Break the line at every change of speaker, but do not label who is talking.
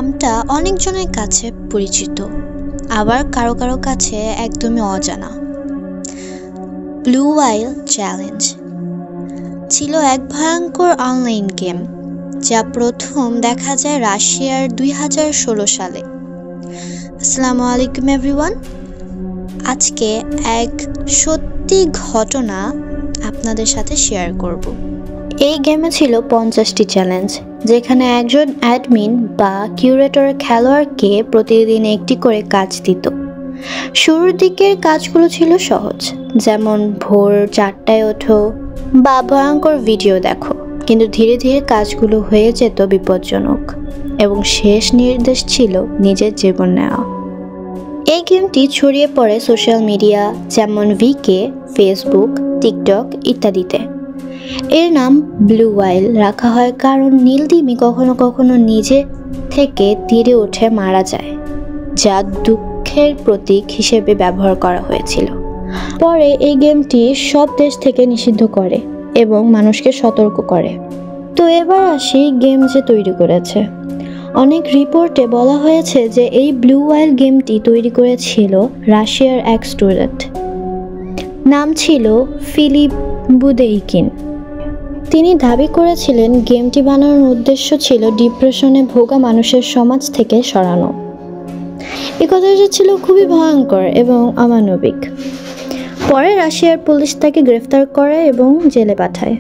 নামটা অনেকজনের কাছে পরিচিত, আবার কারো কারো কাছে একদমই অজানা। ব্লু ওয়াইল চ্যালেঞ্জ ছিল এক ভয়ঙ্কর অনলাইন গেম যা প্রথম দেখা যায় রাশিয়ার 2016 সালে। আসসালামু আলাইকুম এভরিওয়ান, আজকে এক সত্যি ঘটনা আপনাদের সাথে শেয়ার করব। এই গেমে ছিল 50টি চ্যালেঞ্জ, যেখানে একজন অ্যাডমিন বা কিউরেটর খেলোয়াড়কে প্রতিদিন একটি করে কাজ দিত। শুরুর দিকের কাজগুলো ছিল সহজ, যেমন ভোর 4টায় ওঠো বা ভয়ঙ্কর ভিডিও দেখো, কিন্তু ধীরে ধীরে কাজগুলো হয়ে যেত বিপজ্জনক এবং শেষ নির্দেশ ছিল নিজের জীবন নেওয়া। এই গেমটি ছড়িয়ে পড়ে সোশ্যাল মিডিয়া যেমন ভিকে, ফেসবুক, টিকটক ইত্যাদিতে। এর নাম ব্লু ওয়াইল রাখা হয় কারণ নীল তিমি কখনো কখনো নিজে থেকে তীরে উঠে মারা যায়, যা দুঃখের প্রতীক হিসেবে ব্যবহার করা হয়েছিল। পরে এই গেমটি সব দেশ থেকে নিষিদ্ধ করে এবং মানুষকে সতর্ক করে। তো এবার আসি গেম যে তৈরি করেছে। অনেক রিপোর্টে বলা হয়েছে যে এই ব্লু ওয়াইল গেমটি তৈরি করেছিল রাশিয়ার এক স্টুডেন্ট, নাম ছিল ফিলিপ বুদেইকিন। তিনি দাবি করেছিলেন গেমটি বানানোর উদ্দেশ্য ছিল ডিপ্রেশনে ভোগা মানুষের সমাজ থেকে সরানো। এই কথাটা ছিল খুবই ভয়ঙ্কর এবং অমানবিক। পরে রাশিয়ার পুলিশ তাকে গ্রেফতার করে এবং জেলে পাঠায়।